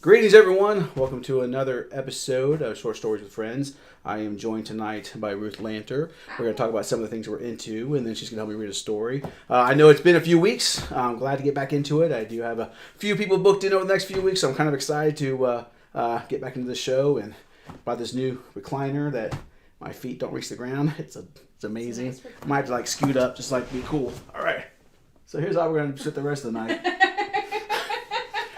Greetings, everyone. Welcome to another episode of Short Stories with Friends. I am joined tonight by Ruth Lanter. We're going to talk about some of the things we're into, and then she's going to help me read a story. I know it's been a few weeks. I'm glad to get back into it. I do have a few people booked in over the next few weeks, so I'm kind of excited to get back into the show and buy this new recliner that my feet don't reach the ground. It's amazing. I might have to like scoot up, just like be cool. All right. So here's how we're going to sit the rest of the night.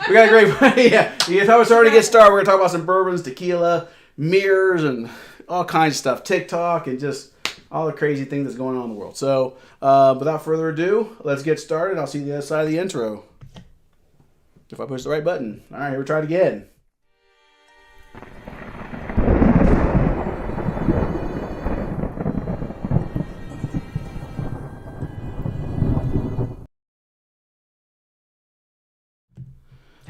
We got a great, yeah. If I was starting to get started, we're going to talk about some bourbons, tequila, mirrors, and all kinds of stuff. Tik ToK, and just all the crazy things that's going on in the world. So, without further ado, let's get started. I'll see you on the other side of the intro. If I push the right button. All right, here we try it again.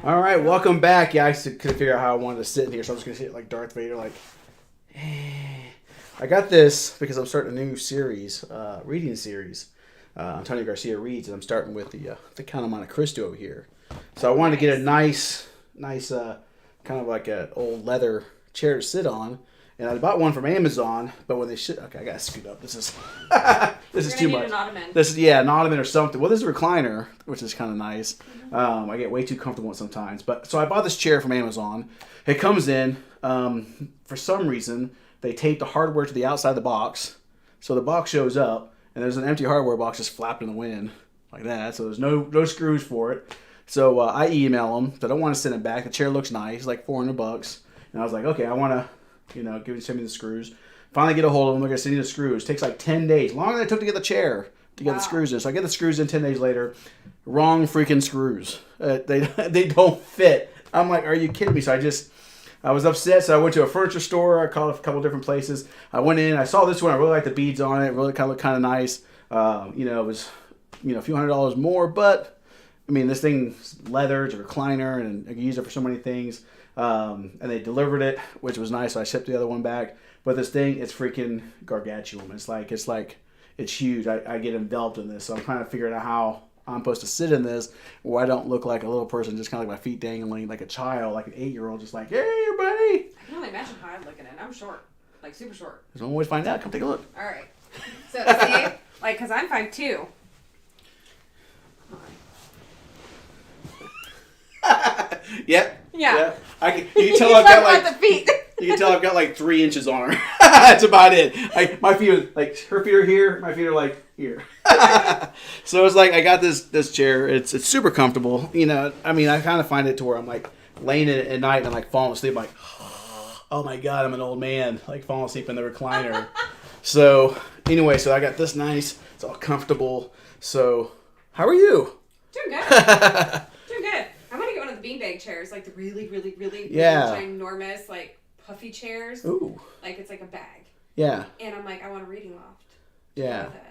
All right, welcome back. Yeah, I couldn't figure out how I wanted to sit in here, so I'm just going to sit like Darth Vader, like, I got this because I'm starting a new series, reading series. Antonio Garcia reads, and I'm starting with the Count of Monte Cristo over here. So I wanted to get a nice, kind of like an old leather chair to sit on. And I bought one from Amazon, but when they okay, I gotta scoot up. This is this is too much. An ottoman. This is an ottoman or something. Well, this is a recliner, which is kind of nice. I get way too comfortable sometimes. But so I bought this chair from Amazon. It comes in. For some reason, they tape the hardware to the outside of the box, so the box shows up, and there's an empty hardware box just flapping in the wind like that. So there's no screws for it. So I email them. So I don't want to send it back. The chair looks nice, like $400, and I was like, okay, I want to. Send me the screws. Finally get a hold of them. They're going to send me the screws. It takes like 10 days. Longer than it took to get the chair to get the screws in. So I get the screws in 10 days later. Wrong freaking screws. They don't fit. I'm like, are you kidding me? So I was upset. So I went to a furniture store. I called a couple different places. I went in. I saw this one. I really liked the beads on it. It really kind of looked kind of nice. It was, a few $100s more. But, this thing's leather. It's a recliner. And I can use it for so many things. And they delivered it, which was nice. So I shipped the other one back. But this thing, it's freaking gargantuan. It's huge. I get enveloped in this. So I'm trying to figure out how I'm supposed to sit in this where I don't look like a little person, just kind of like my feet dangling like a child, like an 8-year-old, just like, hey, everybody. I can only imagine how I'd look in it. I'm short, like super short. There's one way to find out. Come take a look. All right. So see, because I'm 5'2". Yep. Yeah. You can tell I've got like the feet. You can tell I've got like 3 inches on her. That's about it. My feet are like, her feet are here. My feet are like here. So it's like I got this chair. It's super comfortable. I kind of find it to where I'm like laying in it at night and I'm like falling asleep. I'm like, oh my god, I'm an old man. Like falling asleep in the recliner. So anyway, so I got this nice. It's all comfortable. So how are you? Doing good. Doing good. I want to get one of the beanbag chairs, like the really ginormous, like puffy chairs. Ooh. Like it's like a bag. Yeah. And I'm like, I want a reading loft. Yeah. With it.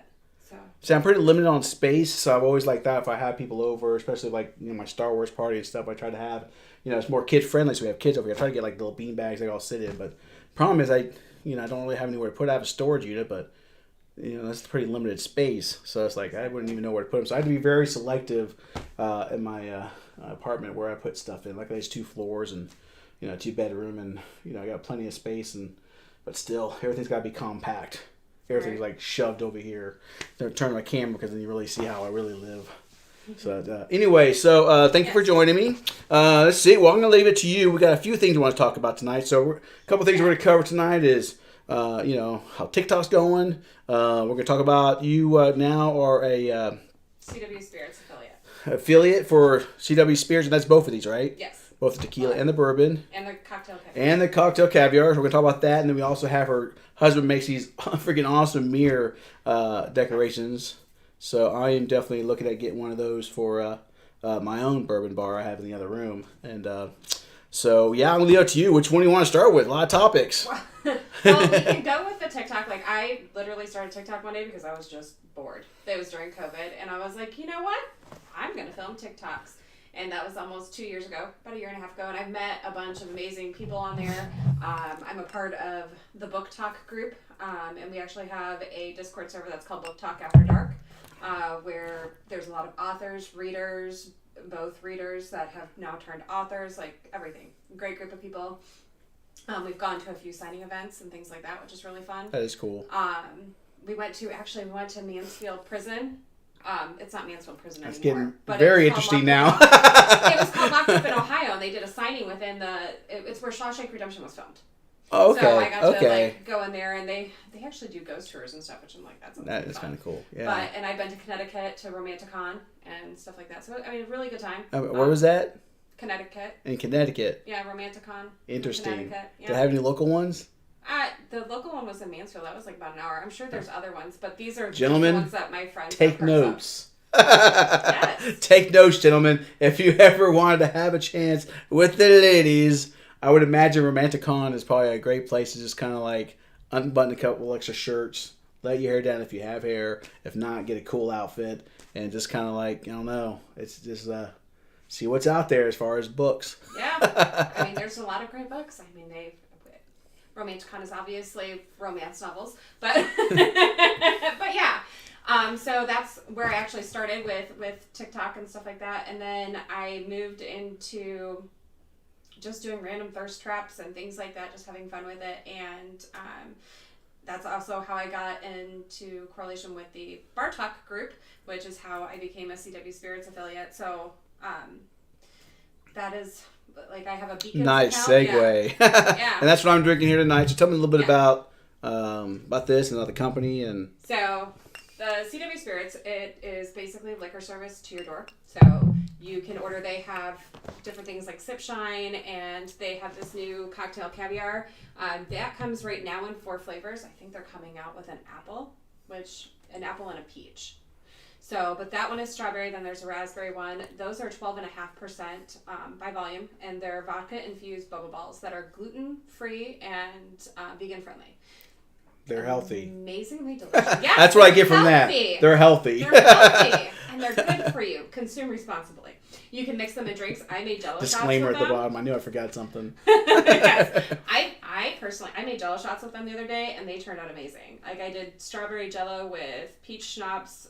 So. See, I'm pretty limited on space, so I've always liked that if I have people over, especially like my Star Wars party and stuff. I try to have, it's more kid friendly, so we have kids over here. I try to get like little bean bags they all sit in, but problem is I don't really have anywhere to put it. I have a storage unit, but that's pretty limited space, so it's like I wouldn't even know where to put them. So I have to be very selective in my apartment where I put stuff in. Like there's 2 floors and 2 bedroom, and I got plenty of space, but still everything's got to be compact. Everything's like shoved over here. Don't turn my camera because then you really see how I really live. So anyway, thank you for joining me. Let's see. Well, I'm going to leave it to you. We got a few things we want to talk about tonight. So a couple things we're going to cover tonight is, how Tik ToK's going. We're going to talk about you now are a CW Spirits affiliate for CW Spirits, and that's both of these, right? Yes. Both the tequila and the bourbon. And the cocktail caviar. And the cocktail caviar. So we're going to talk about that. And then we also have her husband makes these freaking awesome mirror decorations. So I am definitely looking at getting one of those for my own bourbon bar I have in the other room. And so, yeah, I'm going to leave it to you. Which one do you want to start with? A lot of topics. Well, we can go with the TikTok. Like, I literally started TikTok one day because I was just bored. It was during COVID. And I was like, you know what? I'm going to film TikToks. And that was almost 2 years ago, about a year and a half ago. And I've met a bunch of amazing people on there. I'm a part of the Book Talk group. And we actually have a Discord server that's called Book Talk After Dark, where there's a lot of authors, readers, both readers that have now turned authors, like everything. Great group of people. We've gone to a few signing events and things like that, which is really fun. That is cool. We went to Mansfield Prison. It's not Mansfield Prison That's anymore. Getting very interesting now. It was called Locked Up in Ohio, and they did a signing within it's where Shawshank Redemption was filmed. Oh, okay. So I got to like go in there, and they actually do ghost tours and stuff, which I'm like, that is kind of cool. Yeah. And I've been to Connecticut to Romanticon and stuff like that. So I mean, a really good time. Where was that? Connecticut. In Connecticut. Yeah, Romanticon. Interesting. Yeah. Do they have any local ones? The local one was in Mansfield. That was like about an hour. I'm sure there's other ones, but these are gentlemen, the ones that my friends take notes. Yes. Take notes, gentlemen. If you ever wanted to have a chance with the ladies, I would imagine Romanticon is probably a great place to just kind of like unbutton a couple extra shirts, let your hair down if you have hair. If not, get a cool outfit and just kind of like, I don't know, it's just see what's out there as far as books. Yeah. I mean, there's a lot of great books. I mean, Romanticon is obviously romance novels, but but yeah. So that's where I actually started with TikTok and stuff like that, and then I moved into just doing random thirst traps and things like that, just having fun with it, and that's also how I got into correlation with the Bar Talk group, which is how I became a CW Spirits affiliate. So that is like I have a Beacons nice account. segue. Yeah. And that's what I'm drinking here tonight. So tell me a little bit about this and about the company and. So the CW Spirits, it is basically liquor service to your door. So you can order. They have different things like Sip Shine, and they have this new cocktail caviar. That comes right now in 4 flavors. I think they're coming out with an apple and a peach. So, but that one is strawberry. Then there's a raspberry one. Those are 12.5% by volume, and they're vodka-infused boba balls that are gluten-free and vegan-friendly. They're healthy. Amazingly delicious. Yes, that's what I get from healthy. that. They're healthy. They're healthy, and they're good for you. Consume responsibly. You can mix them in drinks. I made Jello shots with them. Disclaimer at the bottom. I knew I forgot something. Yes. I personally, I made Jello shots with them the other day, and they turned out amazing. Like I did strawberry Jello with peach schnapps,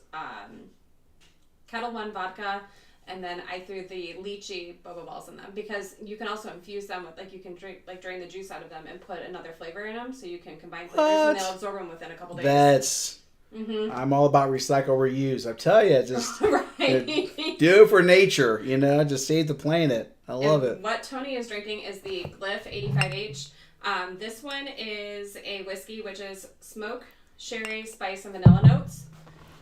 Kettle One vodka, and then I threw the lychee boba balls in them because you can also infuse them with, like, you can drain the juice out of them and put another flavor in them, so you can combine flavors and they'll absorb them within a couple days. That's. Mm-hmm. I'm all about recycle, reuse. I tell you, just right. do it for nature. Just save the planet. I love it. What Tony is drinking is the Glyph 85H. This one is a whiskey which is smoke, sherry, spice, and vanilla notes.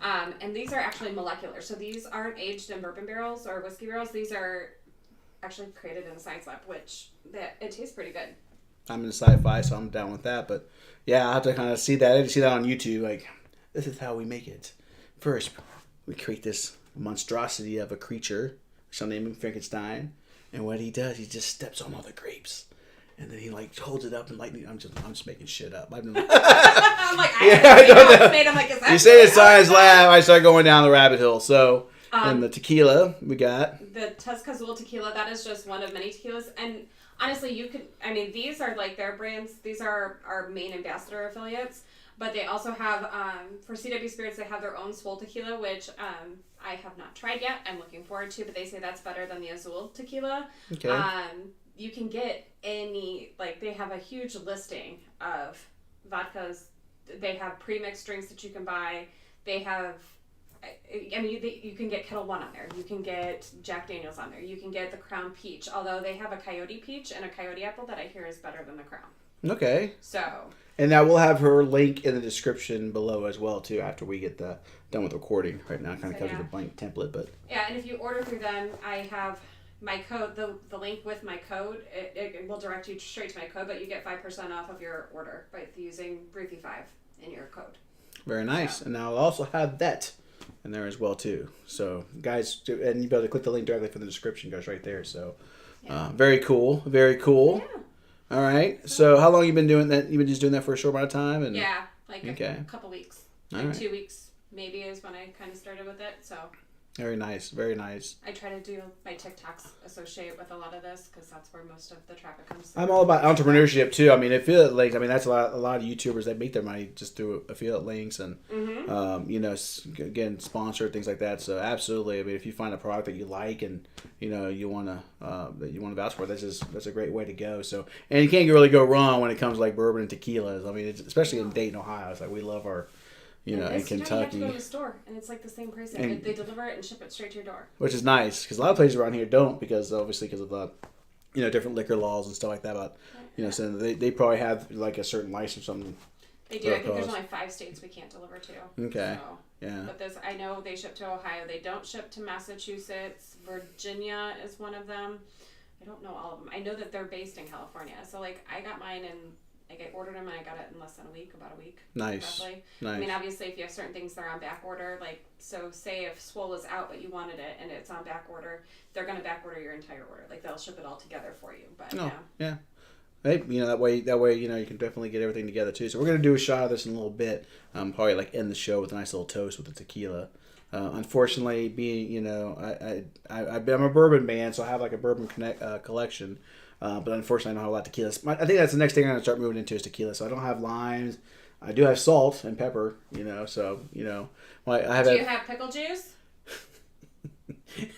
And these are actually molecular. So these aren't aged in bourbon barrels or whiskey barrels. These are actually created in a science lab, it tastes pretty good. I'm in sci-fi, so I'm down with that. But yeah, I have to kind of see that. I didn't see that on YouTube. Like, this is how we make it. First, we create this monstrosity of a creature. Shall name him Frankenstein. And what he does, he just steps on all the grapes. And then he holds it up and I'm just making shit up. I'm like, I know. I'm like, is that you say it's science lab, I start going down the rabbit hole. So, and the tequila we got. The Tezcazul tequila, that is just one of many tequilas. And honestly, these are like their brands. These are our main ambassador affiliates. But they also have, for CW Spirits, they have their own Swole tequila, which I have not tried yet. I'm looking forward to, but they say that's better than the Azul tequila. Okay. You can get they have a huge listing of vodkas. They have pre-mixed drinks that you can buy. They have, you can get Kettle One on there. You can get Jack Daniels on there. You can get the Crown Peach, although they have a Coyote Peach and a Coyote Apple that I hear is better than the Crown. Okay. So. And I will have her link in the description below as well, too, after we get done with recording. Right now, it kind of comes with a blank template, but. Yeah, and if you order through them, I have my code, the link with my code, it will direct you straight to my code, but you get 5% off of your order by using Ruthie5 in your code. Very nice. So. And I'll also have that in there as well, too. So, guys, and you'll be able to click the link directly from the description, goes right there. So, very cool. Very cool. Yeah. All right. So, how long have you been doing that? You've been just doing that for a short amount of time? And a couple weeks. Like 2 weeks, maybe, is when I kind of started with it. So. Very nice. Very nice. I try to do my TikToks associate with a lot of this because that's where most of the traffic comes through. I'm all about entrepreneurship too. I mean, affiliate links. I mean, that's a lot of YouTubers that make their money just through affiliate links and, again, sponsored things like that. So absolutely. I mean, if you find a product that you like and you want to vouch for, that's a great way to go. So, and you can't really go wrong when it comes to like bourbon and tequilas. I mean, especially in Dayton, Ohio. It's like we love our. In Kentucky. You have to go to the store, and it's like the same price. And they deliver it and ship it straight to your door. Which is nice, because a lot of places around here don't, because of the, different liquor laws and stuff like that. But, so they probably have like a certain license or something. They do. I think there's only 5 states we can't deliver to. Okay. So, yeah. But I know they ship to Ohio. They don't ship to Massachusetts. Virginia is one of them. I don't know all of them. I know that they're based in California. So, like, I got mine in... Like, I ordered them and I got it in less than a week, about a week. Nice. Roughly. Nice. I mean, obviously, if you have certain things that are on back order, like, so say if Swole is out but you wanted it and it's on back order, they're going to back order your entire order. Like, they'll ship it all together for you. But, yeah. Hey, that way, you can definitely get everything together, too. So we're going to do a shot of this in a little bit. Probably, like, end the show with a nice little toast with the tequila. Unfortunately, being, I'm a bourbon man, so I have, like, a bourbon collection. But unfortunately, I don't have a lot of tequilas. I think that's the next thing I'm going to start moving into is tequila. So I don't have limes. I do have salt and pepper, so, I have... Do you have pickle juice?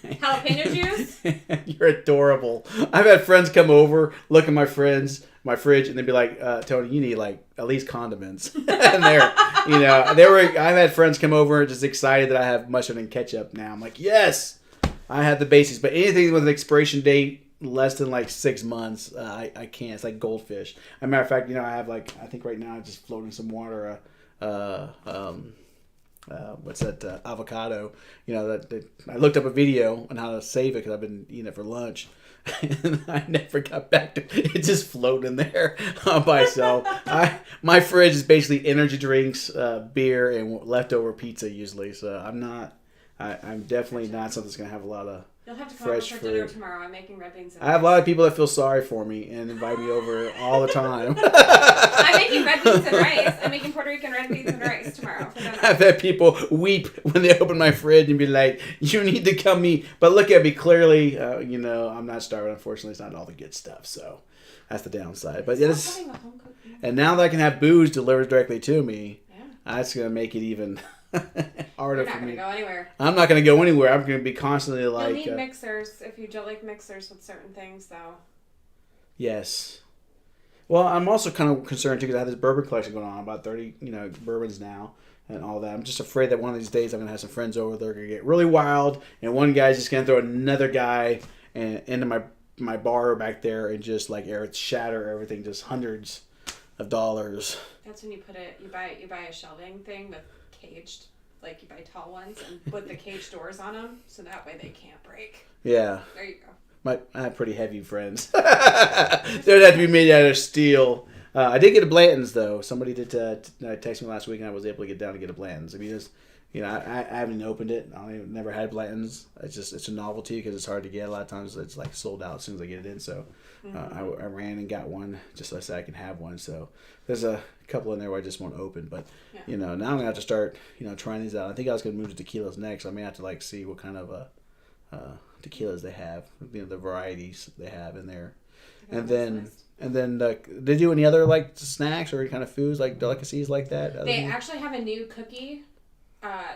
Jalapeno juice? You're adorable. I've had friends come over, look at my fridge, and they'd be like, Tony, you need, like, at least condiments. And I've had friends come over just excited that I have mustard and ketchup now. I'm like, yes, I have the basics. But anything with an expiration date less than like 6 months, I can't. It's like goldfish. As a matter of fact, I have like, I think right now I'm just floating some water. What's that? Avocado. That I looked up a video on how to save it because I've been eating it for lunch, and I never got back to it. It just floated in there by itself. My fridge is basically energy drinks, beer, and leftover pizza usually. So I'm definitely not something that's gonna have a lot of. You'll have to come over for dinner tomorrow. I'm making red beans and rice. I have a lot of people that feel sorry for me and invite me over all the time. I'm making red beans and rice. I'm making Puerto Rican red beans and rice tomorrow for dinner. I've had people weep when they open my fridge and be like, you need to come eat. But look at me clearly, I'm not starving. Unfortunately, it's not all the good stuff. So that's the downside. But and now that I can have booze delivered directly to me, that's going to make it even... harder for me. You're not going to go anywhere. I'm not going to go anywhere. I'm going to be constantly like... You'll need mixers if you don't like mixers with certain things, though. Yes. Well, I'm also kind of concerned, too, because I have this bourbon collection going on. About 30, bourbons now and all that. I'm just afraid that one of these days I'm going to have some friends over. They're going to get really wild, and one guy's just going to throw another guy into my bar back there and just, like, shatter everything, just hundreds of dollars. That's when you put it... You buy a shelving thing with caged, like you buy tall ones and put the cage doors on them so that way they can't break. Yeah. There you go. I have pretty heavy friends. They'd have to be made out of steel. I did get a Blanton's though. Somebody did text me last week and I was able to get down to get a Blanton's. I mean, I haven't opened it. Never had Blanton's. It's a novelty because it's hard to get. A lot of times it's like sold out as soon as I get it in. So I ran and got one just so I said I can have one. So there's a couple in there where I just won't open. But now I'm gonna have to start trying these out. I think I was gonna move to tequilas next. I may have to like see what kind of tequilas they have. The varieties they have in there, and then. And then, they do any other like snacks or any kind of foods like delicacies like that? They actually have a new cookie.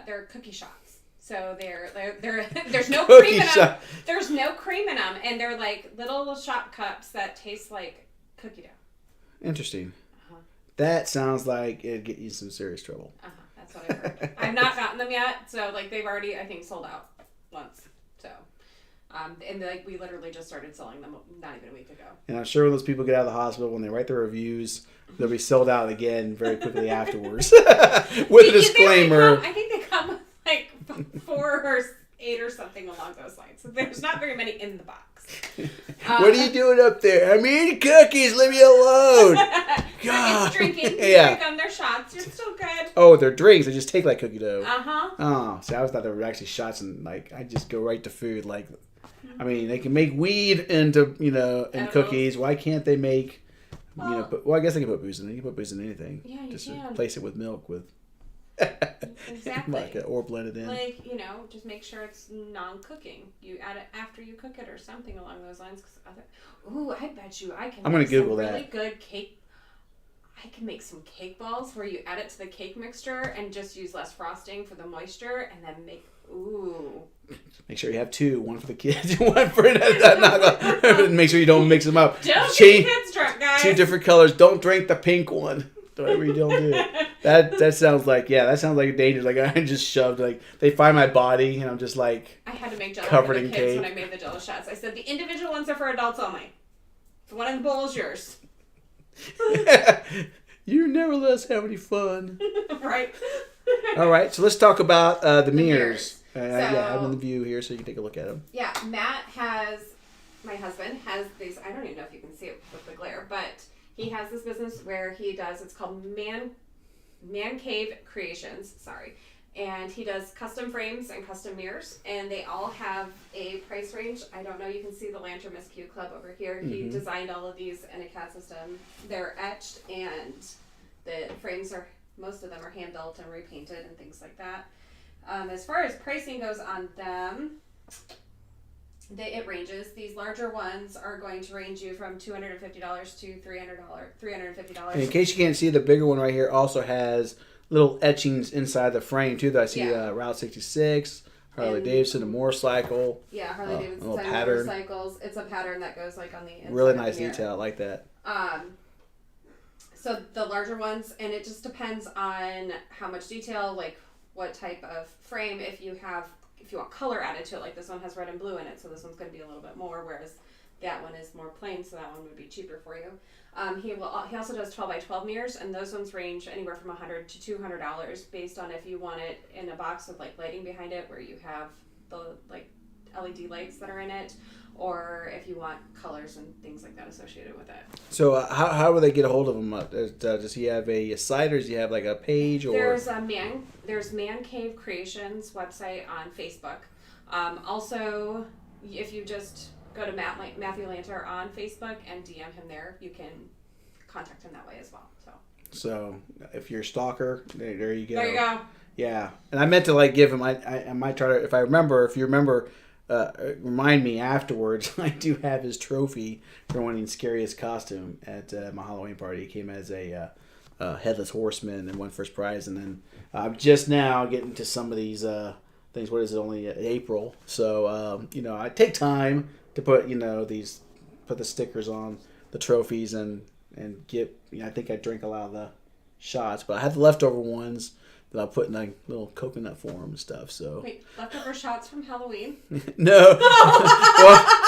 They're cookie shots. So there's no cream in them. There's no cream in them, and they're like little shot cups that taste like cookie dough. Interesting. That sounds like it'd get you some serious trouble. That's what I've heard. I've not gotten them yet, so like they've already I think sold out once. So. And like we literally just started selling them not even a week ago. And I'm sure when those people get out of the hospital, when they write their reviews, they'll be sold out again very quickly afterwards. With a disclaimer. I think they come with like 4 or 8 or something along those lines. So there's not very many in the box. What are you doing up there? I'm eating cookies. Leave me alone. God. It's drinking. Drink them. They're shots. You're still good. Oh, they're drinks. They just take like cookie dough. Oh, see, I thought they were actually shots, and like I just go right to food. Like, I mean, they can make weed into in cookies. Why can't they make I guess they can put booze in it. You can put booze in anything. Yeah, you just can. Replace it with milk with. Exactly. Or blend it in. Like, just make sure it's non-cooking. You add it after you cook it or something along those lines. I bet you I can I'm going to Google some that. really good cake. I can make some cake balls where you add it to the cake mixture and just use less frosting for the moisture and then make, Make sure you have two. One for the kids, one for make sure you don't mix them up. Don't get kids drunk, guys. 2 different colors. Don't drink the pink one. Whatever you don't do. That sounds like dangerous. Like I just shoved. Like they find my body and I'm just like. I had to make Jello covered for the in kids cake. when I made the Jello shots. I said the individual ones are for adults only. The one in the bowl is yours. You never let us have any fun. Right. All right, so let's talk about the mirrors. So, I have them in the view here so you can take a look at them. Yeah, my husband has these, I don't even know if you can see it with the glare, but he has this business where he does, it's called Man Cave Creations, and he does custom frames and custom mirrors, and they all have a price range. I don't know, you can see the Lanter Miss Q Club over here. He designed all of these in a CAD system. They're etched, and the frames most of them are hand built and repainted and things like that. As far as pricing goes on them, it ranges. These larger ones are going to range you from $250 to $350. And in case you can't see, the bigger one right here also has little etchings inside the frame too. That I see Route 66, Harley Davidson, a motorcycle. Yeah, Harley Davidson pattern. motorcycles. It's a pattern that goes like on the inside. Really nice detail. I like that. So the larger ones, and it just depends on how much detail, like what type of frame. If you want color added to it, like this one has red and blue in it, so this one's going to be a little bit more, whereas that one is more plain, so that one would be cheaper for you. He also does 12 by 12 mirrors, and those ones range anywhere from $100 to $200 based on if you want it in a box with like lighting behind it, where you have the like LED lights that are in it, or if you want colors and things like that associated with it. So how will they get a hold of him? Does he have a site, or does he have like a page? Or There's Man Cave Creations website on Facebook. Also, if you just go to Matthew Lanter on Facebook and DM him there, you can contact him that way as well. So if you're a stalker, there you go. There you go. Yeah, and I meant to like give him. I might try to, if you remember, remind me afterwards. I do have his trophy for winning scariest costume at my Halloween party. He came as a headless horseman and won first prize, and then I'm just now getting to some of these things. What is it? Only April, so I take time to put put the stickers on the trophies and get. I think I drink a lot of the shots, but I had the leftover ones that I put in like little coconut form and stuff. So wait, leftover shots from Halloween? No.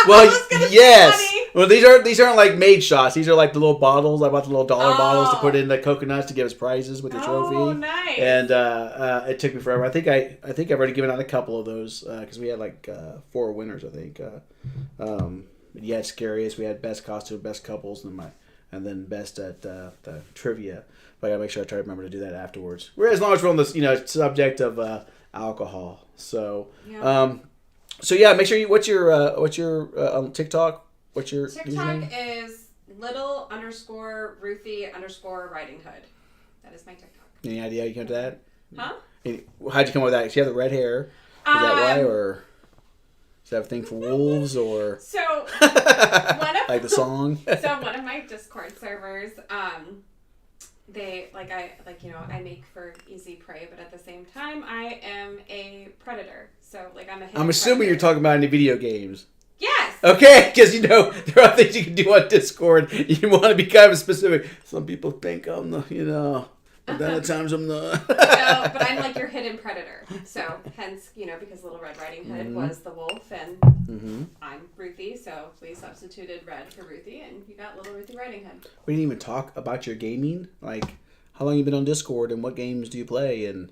well yes. Funny. Well, these aren't like made shots. These are like the little bottles. I bought the little dollar bottles to put in the coconuts to give us prizes with the trophy. Oh, nice. And it took me forever. I think I've already given out a couple of those because we had like 4 winners. I think. You had scariest. We had best costume, best couples, and then best at the trivia. But I gotta make sure I try to remember to do that afterwards. As long as we're on this, subject of alcohol. So, yeah. Make sure what's your TikTok? What's your TikTok username? is _Ruthie_Riding Hood. That is my TikTok. Any idea you came to that? Huh? How'd you come up with that? 'Cause you have the red hair. Is that why, or is that a thing for wolves, or so like the song? So one of my Discord servers, I make for easy prey, but at the same time, I am a predator. So I'm assuming you're talking about any video games. Yes. Okay, because there are things you can do on Discord. You want to be kind of specific. Some people think I'm the, but then at times I'm not. No, but I'm like your hidden predator. So hence, because Little Red Riding Hood was the wolf, and I'm Ruthie, so we substituted red for Ruthie, and you got Little Ruthie Riding Hood. We didn't even talk about your gaming, like how long you been on Discord and what games do you play, and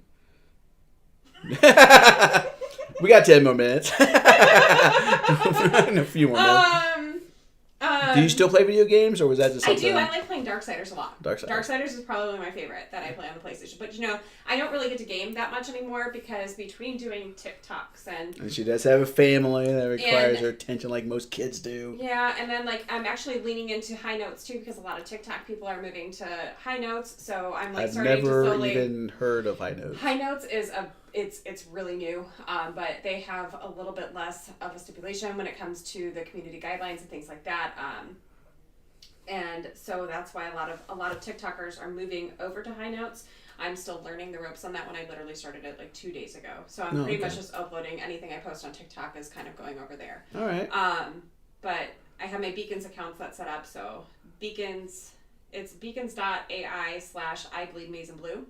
we got 10 more minutes. A few more minutes. Do you still play video games, or was that just something? I do. I like playing Darksiders a lot. Darksiders. Darksiders is probably my favorite that I play on the PlayStation. But, I don't really get to game that much anymore because between doing TikToks and she does have a family that requires her attention like most kids do. Yeah, and then, I'm actually leaning into high notes, too, because a lot of TikTok people are moving to high notes. So I'm, I've starting to slowly... I've never even heard of high notes. High notes is it's really new, but they have a little bit less of a stipulation when it comes to the community guidelines and things like that. And so that's why a lot of TikTokers are moving over to high notes. I'm still learning the ropes on that one. I literally started it 2 days ago. So I'm pretty much just uploading anything I post on TikTok is kind of going over there. All right. But I have my Beacons accounts that set up. So Beacons, it's beacons.ai/I bleed maize and blue.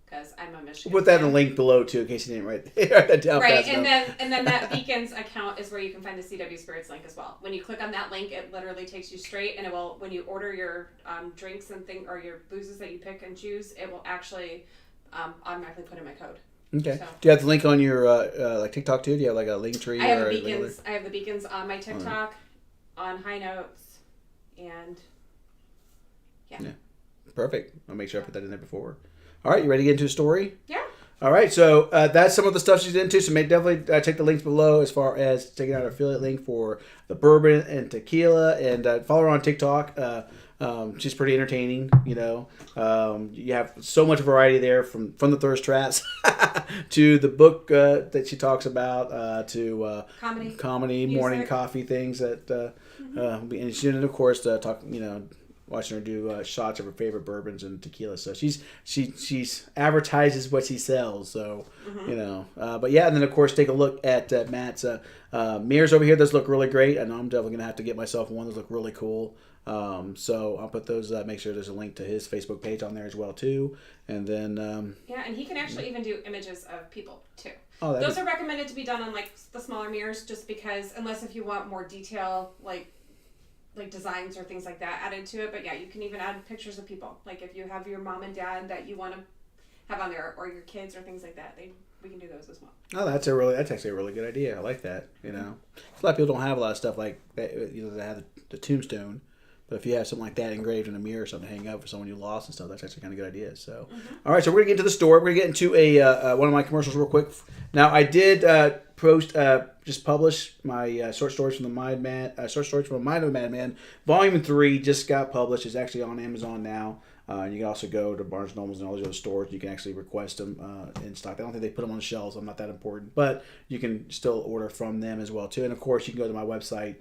Because I'm a Michigan. We'll put that in the link below too, in case you didn't write that down. Right, and then that Beacons account is where you can find the CW Spirits link as well. When you click on that link, it literally takes you straight, and it will, when you order your drinks and or your boozes that you pick and choose, it will actually automatically put in my code. Okay. So. Do you have the link on your TikTok too? Do you have a link tree? I have the Beacons on my TikTok, on High Notes, and yeah. Perfect. I'll make sure I put that in there before. All right, you ready to get into a story? Yeah. All right, so that's some of the stuff she's into. So definitely check the links below as far as checking out our affiliate link for the bourbon and tequila, and follow her on TikTok. She's pretty entertaining. You have so much variety there from the thirst traps to the book that she talks about to comedy, music. Morning coffee things that and she of course talk watching her do shots of her favorite bourbons and tequila. So she's advertises what she sells. So but yeah, and then of course take a look at Matt's mirrors over here. Those look really great. I know I'm definitely gonna have to get myself one. Those look really cool. So I'll put those. Make sure there's a link to his Facebook page on there as well too. And then and he can actually even do images of people too. Oh, those are recommended to be done on the smaller mirrors, just because unless if you want more detail like designs or things like that added to it. But yeah, you can even add pictures of people. Like if you have your mom and dad that you want to have on there, or your kids or things like that, we can do those as well. Oh, that's actually a really good idea. I like that. A lot of people don't have a lot of stuff like that. They have the tombstone, but if you have something like that engraved in a mirror or something to hang up for someone you lost and stuff, that's actually kind of a good idea. So, all right, so we're gonna get into the story. We're gonna get into a one of my commercials real quick. Now, I did just publish my short stories from the Madman, Mind of the Madman, Volume 3 just got published. It's actually on Amazon now. You can also go to Barnes & Nobles and all those other stores. You can actually request them in stock. I don't think they put them on the shelves. I'm not that important. But you can still order from them as well, too. And, of course, you can go to my website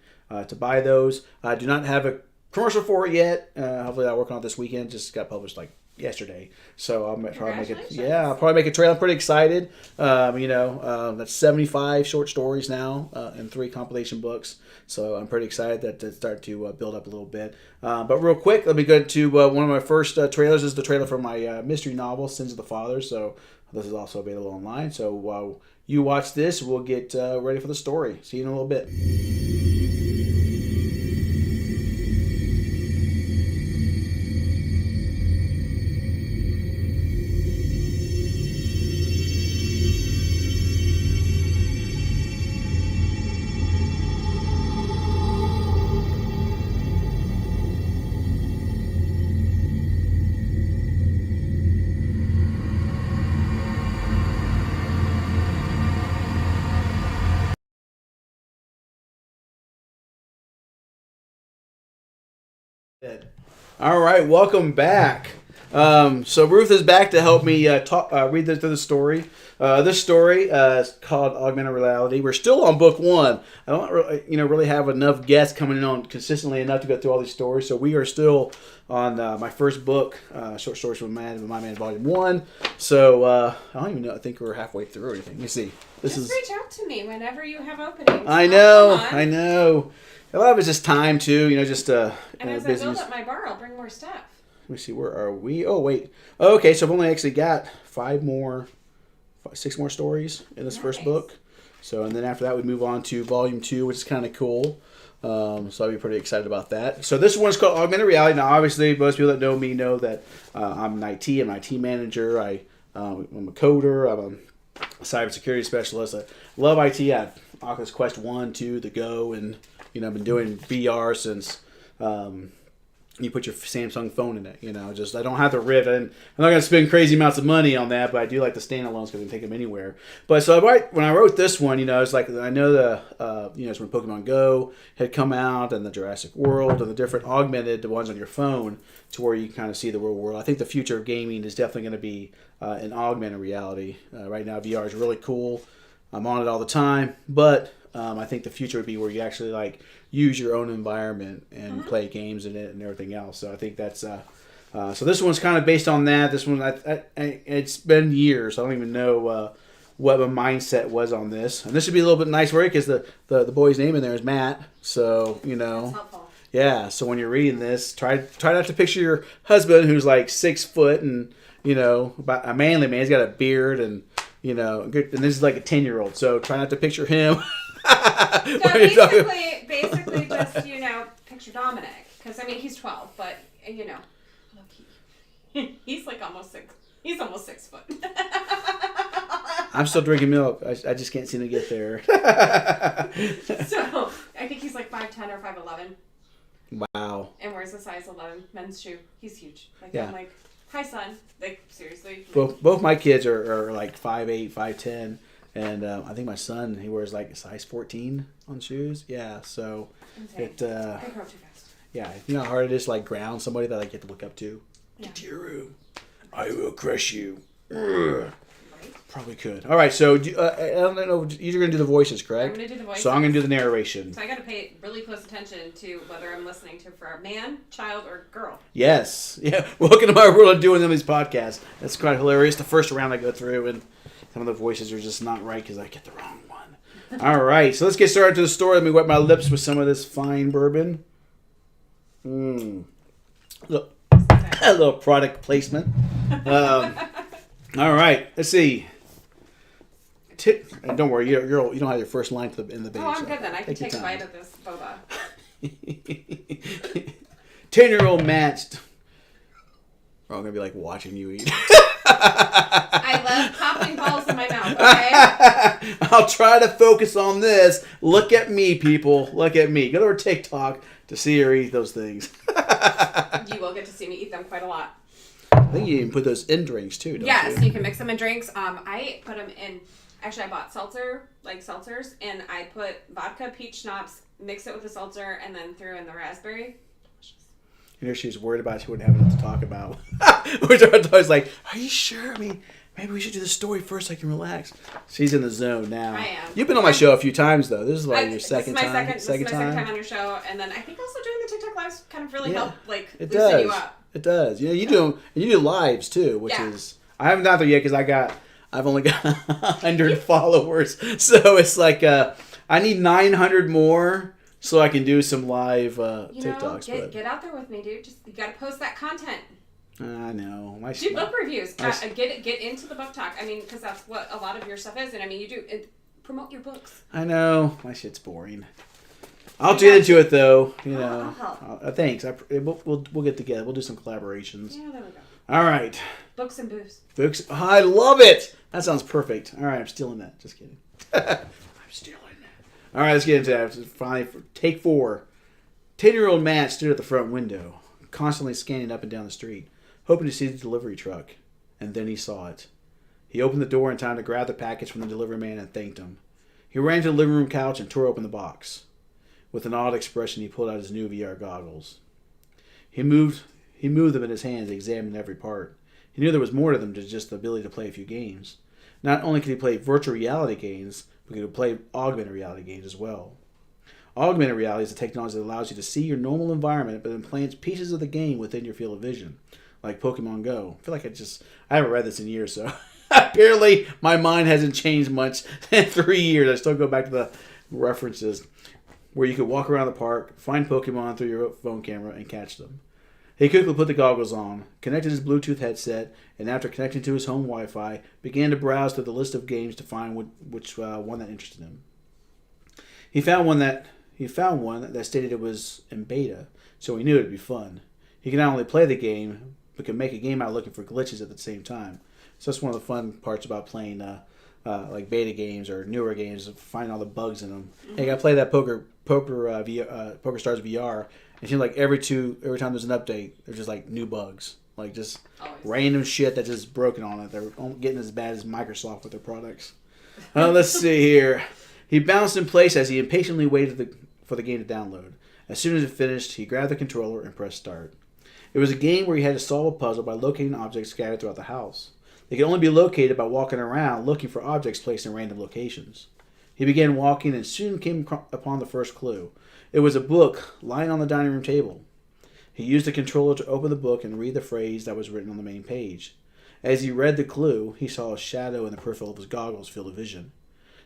to buy those. I do not have a commercial for it yet. Hopefully I'll work on it this weekend. Just got published yesterday, so I'll probably make it. Yeah, I'll probably make a trailer. I'm pretty excited. That's 75 short stories now and 3 compilation books. So I'm pretty excited to start to build up a little bit. But real quick, let me go to one of my first trailers. This is the trailer for my mystery novel, Sins of the Father. So this is also available online. So while you watch this, we'll get ready for the story. See you in a little bit. All right, welcome back. So Ruth is back to help me read through the story. This story is called Augmented Reality. We're still on book 1. I don't really have enough guests coming in on consistently enough to go through all these stories. So we are still on my first book, Short Stories from My Man, Volume 1. So I don't even know. I think we're halfway through or anything. Let me see. Just reach out to me whenever you have openings. I know. A lot of it's just time too, and as I build up my bar, I'll bring more stuff. Let me see, where are we? Oh, wait. Okay, so I've only actually got 6 more stories in this first book. So, and then after that, we move on to Volume 2, which is kind of cool. So I'll be pretty excited about that. So this one's called Augmented Reality. Now, obviously, most people that know me know that I'm an IT. I'm an IT manager. I'm a coder. I'm a cybersecurity specialist. I love IT. I have Oculus Quest 1, 2, the Go, and I've been doing VR since you put your Samsung phone in it. Just I don't have the Rift. I'm not going to spend crazy amounts of money on that, but I do like the standalones because I can take them anywhere. But so when I wrote this one, it's like I know it's when Pokemon Go had come out and the Jurassic World and the different augmented ones on your phone to where you can kind of see the real world. I think the future of gaming is definitely going to be an augmented reality. Right now, VR is really cool. I'm on it all the time, but I think the future would be where you actually like use your own environment and play games in it and everything else. So I think that's so this one's kind of based on that. This one, it's been years. I don't even know what my mindset was on this. And this would be a little bit nice for you because the boy's name in there is Matt. So That's helpful. Yeah. So when you're reading this, try not to picture your husband who's like 6 foot and about a manly man. He's got a beard and and this is like a 10-year-old. So try not to picture him. So basically just, picture Dominic. Because, he's 12, but, he's like almost 6. He's almost 6 foot. I'm still drinking milk. I just can't seem to get there. So, I think he's like 5'10 or 5'11. Wow. And wears a size 11 men's shoe. He's huge. Yeah. I'm like, hi, son. Like, seriously. Both my kids are like 5'8", 5'10". And I think my son, he wears like a size 14 on shoes. Yeah, so Insane. it. They grow too fast. Yeah, you know how hard it is to like ground somebody that like you have to look up to. Yeah. Get to your room. I will crush you. Right. Probably could. All right, so I don't know. You're gonna do the voices, correct? I'm gonna do the voices. So I'm gonna do the narration. So I gotta pay really close attention to whether I'm listening to for a man, child, or girl. Yes. Yeah. Welcome to my world of doing these podcasts. That's quite hilarious. The first round I go through and some of the voices are just not right because I get the wrong one. All right, so let's get started to the story. Let me wet my lips with some of this fine bourbon. Look, a little product placement. All right, let's see. Don't worry, you don't have your first line in the base. Oh, I'm good then. I can take a bite of this boba. 10-year-old Matt. We're all gonna be like watching you eat. I love popping balls in my mouth, okay? I'll try to focus on this. Look at me, people. Look at me. Go to our Tik ToK to see her eat those things. You will get to see me eat them quite a lot. I think you even put those in drinks, too, don't you? Yes, you can mix them in drinks. I put them in... Actually, I bought seltzers, and I put vodka, peach schnapps, mixed it with the seltzer, and then threw in the raspberry. She was worried about she wouldn't have enough to talk about. Which I was like, are you sure? Maybe we should do the story first so I can relax. She's in the zone now. I am. You've been on my show a few times, though. This is like your second time. This is my second time on your show. And then I think also doing the TikTok lives kind of really helped it loosen does. you up. It does. You do lives, too, which is... I haven't done that yet because I've only got 100 followers. So it's like I need 900 more so I can do some live TikToks. Get out there with me, dude. You got to post that content. I know. Do book reviews. Get into the book talk. because that's what a lot of your stuff is. And you do promote your books. I know. My shit's boring. I'll get into it though. I'll help. Thanks. We'll get together. We'll do some collaborations. Yeah, there we go. All right. Books and booze. Books. Oh, I love it. That sounds perfect. All right, I'm stealing that. Just kidding. I'm stealing that. All right, let's get into that. Finally, take 4. 10-year-old Matt stood at the front window, constantly scanning up and down the street, hoping to see the delivery truck. And then he saw it. He opened the door in time to grab the package from the delivery man and thanked him. He ran to the living room couch and tore open the box. With an odd expression, he pulled out his new VR goggles. He moved them in his hands, examining every part. He knew there was more to them than just the ability to play a few games. Not only could he play virtual reality games, but he could play augmented reality games as well. Augmented reality is a technology that allows you to see your normal environment, but implants pieces of the game within your field of vision, like Pokemon Go. I feel like I haven't read this in years, so apparently my mind hasn't changed much in 3 years. I still go back to the references where you could walk around the park, find Pokemon through your phone camera, and catch them. He quickly put the goggles on, connected his Bluetooth headset, and after connecting to his home Wi-Fi, began to browse through the list of games to find which one that interested him. He found one that stated it was in beta, so he knew it'd be fun. He could not only play the game, but could make a game out looking for glitches at the same time. So that's one of the fun parts about playing like beta games or newer games, finding all the bugs in them. Mm-hmm. Hey, I gotta play that Poker Stars VR. It seems like every time there's an update, there's just like new bugs, like just random shit that's just broken on it. They're getting as bad as Microsoft with their products. Let's see here. He bounced in place as he impatiently waited for the game to download. As soon as it finished, he grabbed the controller and pressed start. It was a game where he had to solve a puzzle by locating objects scattered throughout the house. They could only be located by walking around looking for objects placed in random locations. He began walking and soon came upon the first clue. It was a book lying on the dining room table. He used the controller to open the book and read the phrase that was written on the main page. As he read the clue, he saw a shadow in the peripheral of his goggles field of vision.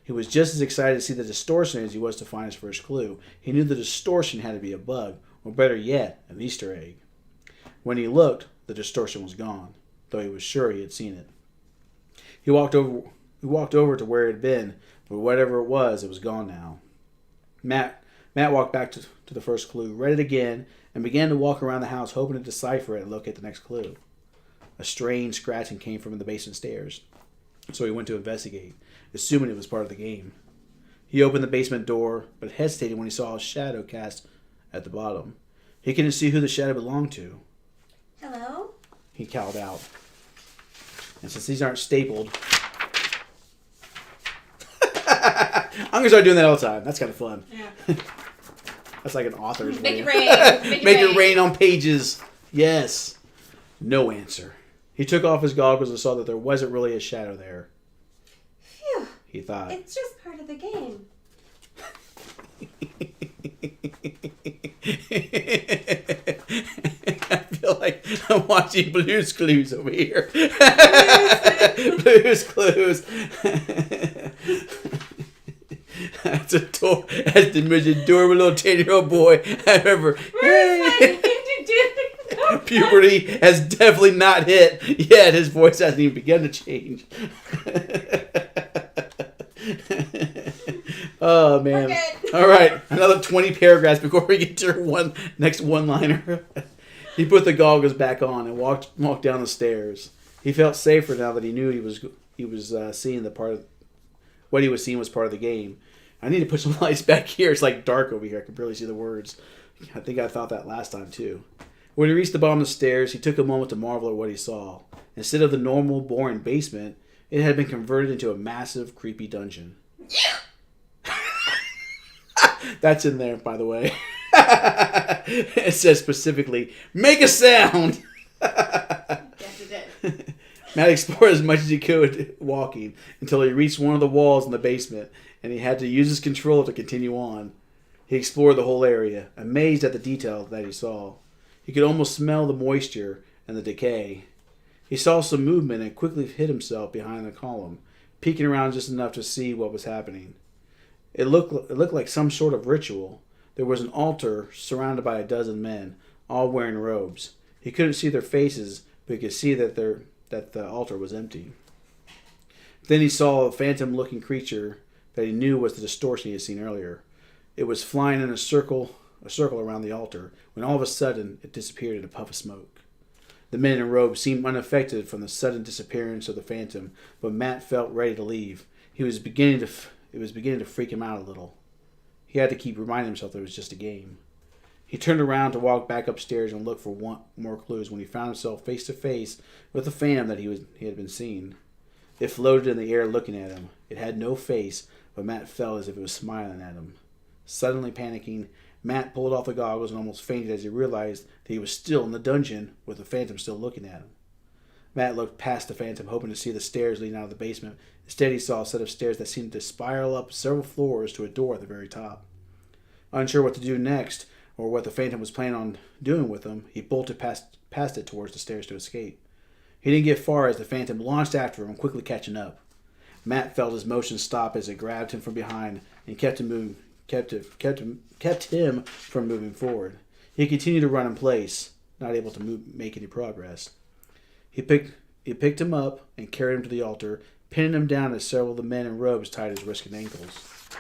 He was just as excited to see the distortion as he was to find his first clue. He knew the distortion had to be a bug, or better yet, an Easter egg. When he looked, the distortion was gone, though he was sure he had seen it. He walked over to where it had been, but whatever it was gone now. Matt walked back to the first clue, read it again, and began to walk around the house hoping to decipher it and locate the next clue. A strange scratching came from the basement stairs, so he went to investigate, assuming it was part of the game. He opened the basement door, but hesitated when he saw a shadow cast at the bottom. He couldn't see who the shadow belonged to. Hello? He called out. And since these aren't stapled, I'm going to start doing that all the time. That's kind of fun. Yeah. That's like an author's Make way. it rain. Make it rain on pages. Yes. No answer. He took off his goggles and saw that there wasn't really a shadow there. Phew. He thought. It's just part of the game. I feel like I'm watching Blue's Clues over here. Blue's Clues. That's the most adorable little 10-year-old boy I've ever. Puberty has definitely not hit yet. His voice hasn't even begun to change. Oh man! All right, another 20 paragraphs before we get to our next one-liner. He put the goggles back on and walked down the stairs. He felt safer now that he knew he was seeing what he was seeing was part of the game. I need to put some lights back here. It's like dark over here. I can barely see the words. I think I thought that last time too. When he reached the bottom of the stairs, he took a moment to marvel at what he saw. Instead of the normal, boring basement, it had been converted into a massive, creepy dungeon. That's in there, by the way. It says specifically, make a sound! Yes, it did. Matt explored as much as he could walking until he reached one of the walls in the basement, and he had to use his controller to continue on. He explored the whole area, amazed at the detail that he saw. He could almost smell the moisture and the decay. He saw some movement and quickly hid himself behind the column, peeking around just enough to see what was happening. It looked like some sort of ritual. There was an altar surrounded by a dozen men, all wearing robes. He couldn't see their faces, but he could see that the altar was empty. Then he saw a phantom-looking creature that he knew was the distortion he had seen earlier. It was flying in a circle around the altar, when all of a sudden it disappeared in a puff of smoke. The men in robes seemed unaffected from the sudden disappearance of the phantom, but Matt felt ready to leave. It was beginning to freak him out a little. He had to keep reminding himself that it was just a game. He turned around to walk back upstairs and look for more clues when he found himself face to face with the phantom that he had been seeing. It floated in the air looking at him. It had no face, but Matt felt as if it was smiling at him. Suddenly panicking, Matt pulled off the goggles and almost fainted as he realized that he was still in the dungeon with the phantom still looking at him. Matt looked past the phantom, hoping to see the stairs leading out of the basement. Instead, he saw a set of stairs that seemed to spiral up several floors to a door at the very top. Unsure what to do next, or what the phantom was planning on doing with him, he bolted past it towards the stairs to escape. He didn't get far as the phantom launched after him, quickly catching up. Matt felt his motion stop as it grabbed him from behind and kept him from moving forward. He continued to run in place, not able to make any progress. He picked him up and carried him to the altar, pinning him down as several of the men in robes tied his wrists and ankles.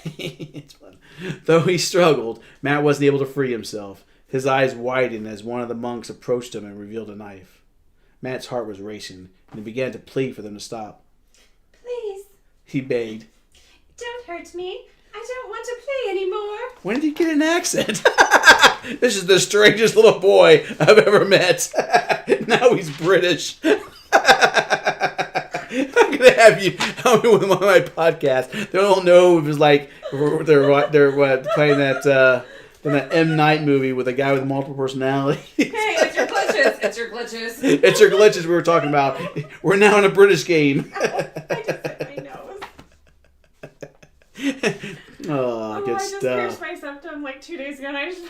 It's fun. Though he struggled, Matt wasn't able to free himself. His eyes widened as one of the monks approached him and revealed a knife. Matt's heart was racing, and he began to plead for them to stop. Please. He begged. Don't hurt me. I don't want to play anymore. When did you get an accent? This is the strangest little boy I've ever met. Now he's British. I'm gonna have you help me with my podcast. They don't know if it's like they're playing that M. Night movie with a guy with multiple personalities. Hey, it's your glitches. It's your glitches. It's your glitches we were talking about. We're now in a British game. I just hit my nose. Oh, good I just stuff. pierced my septum like 2 days ago and I just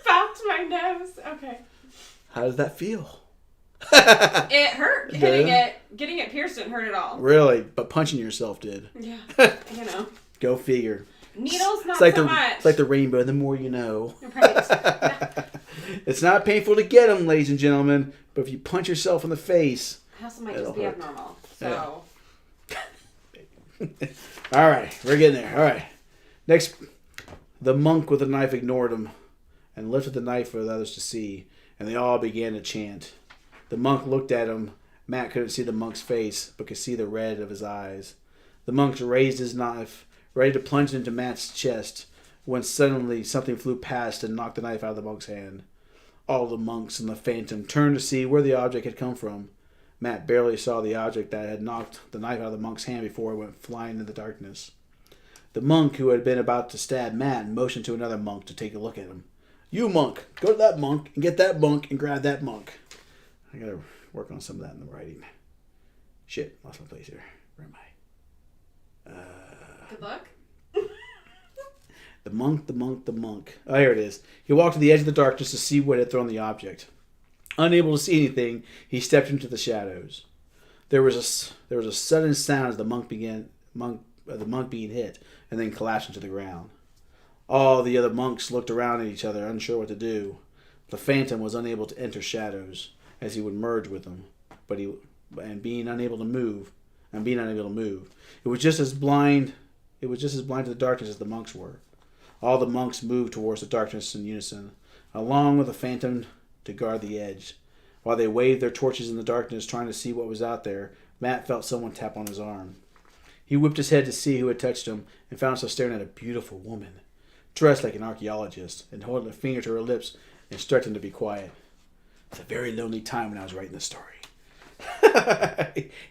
popped my nose. Okay. How does that feel? It hurt. Getting it pierced didn't hurt at all. Really? But punching yourself did. Yeah. You know. Go figure. Needles, not like so the, much. It's like the rainbow. The more you know. Right. It's not painful to get them, ladies and gentlemen. But if you punch yourself in the face, I also might just be hurt. abnormal. So. Yeah. All right, we're getting there. All right. Next, the monk with the knife ignored him and lifted the knife for the others to see, and they all began to chant. The monk looked at him. Matt couldn't see the monk's face, but could see the red of his eyes. The monk raised his knife, ready to plunge into Matt's chest, when suddenly something flew past and knocked the knife out of the monk's hand. All the monks and the phantom turned to see where the object had come from. Matt barely saw the object that had knocked the knife out of the monk's hand before it went flying in the darkness. The monk who had been about to stab Matt motioned to another monk to take a look at him. You monk, go to that monk and get that monk and grab that monk. I gotta work on some of that in the writing. Shit, lost my place here. Where am I? Good luck. The monk. Oh, here it is. He walked to the edge of the darkness to see what had thrown the object. Unable to see anything, he stepped into the shadows. There was a sudden sound as the monk being hit, and then collapsed into the ground. All the other monks looked around at each other, unsure what to do. The phantom was unable to enter shadows, as he would merge with them, being unable to move. It was just as blind to the darkness as the monks were. All the monks moved towards the darkness in unison, along with the phantom to guard the edge. While they waved their torches in the darkness, trying to see what was out there, Matt felt someone tap on his arm. He whipped his head to see who had touched him, and found himself staring at a beautiful woman, dressed like an archaeologist, and holding a finger to her lips, and instructing him to be quiet. It's a very lonely time when I was writing this story.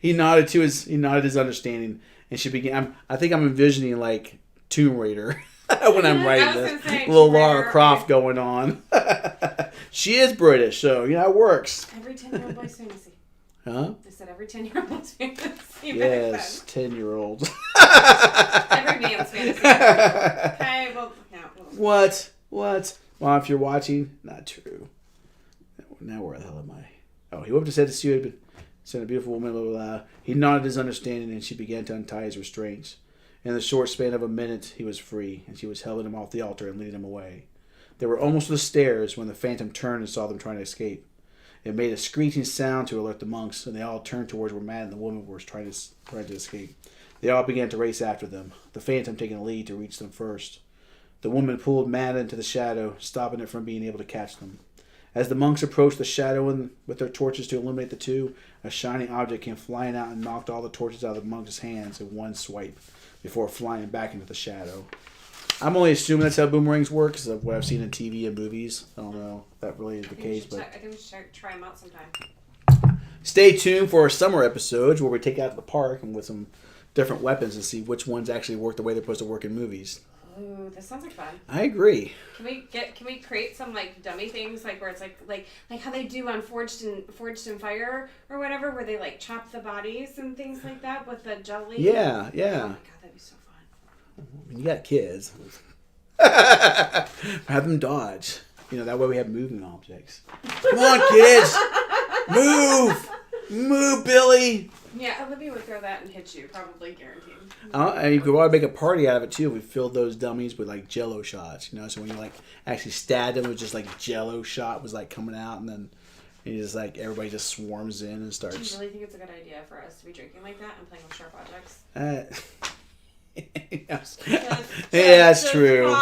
He nodded his understanding, and she began. I think I'm envisioning like Tomb Raider when I'm writing this. Little Lara Croft going on. She is British, so it works. Every 10-year-old boy's fantasy. Huh? I said every 10-year-old boy's fantasy. Yes, 10-year-olds. Every man's fantasy. Okay, well, no. What? Well, if you're watching, not true. Now where the hell am I? Oh, he whipped his head to see who had been sent a beautiful woman, blah, blah, blah. He nodded his understanding, and she began to untie his restraints. In the short span of a minute, he was free, and she was helping him off the altar and leading him away. They were almost to the stairs when the phantom turned and saw them trying to escape. It made a screeching sound to alert the monks, and they all turned towards where Matt and the woman were trying to escape. They all began to race after them, the phantom taking the lead to reach them first. The woman pulled Matt into the shadow, stopping it from being able to catch them. As the monks approached the shadow with their torches to illuminate the two, a shining object came flying out and knocked all the torches out of the monks' hands in one swipe, before flying back into the shadow. I'm only assuming that's how boomerangs work, because of what I've seen in TV and movies. I don't know if that really is the case, but I think we should try them out sometime. Stay tuned for our summer episodes where we take it out to the park and with some different weapons and see which ones actually work the way they're supposed to work in movies. Ooh, this sounds like fun. I agree. Can we create some like dummy things like where it's like how they do on Forged in Fire or whatever, where they like chop the bodies and things like that with the jelly? Yeah. Oh my god, that'd be so fun. You got kids. Have them dodge. That way we have moving objects. Come on, kids! Move, Billy! Yeah, Olivia would throw that and hit you, probably guaranteed. And you could probably make a party out of it too. We filled those dummies with like Jello shots, So when you like actually stabbed them, it was just like Jello shot was like coming out, and then you just like everybody just swarms in and starts. Do you really think it's a good idea for us to be drinking like that and playing with sharp objects? Yes. That's true.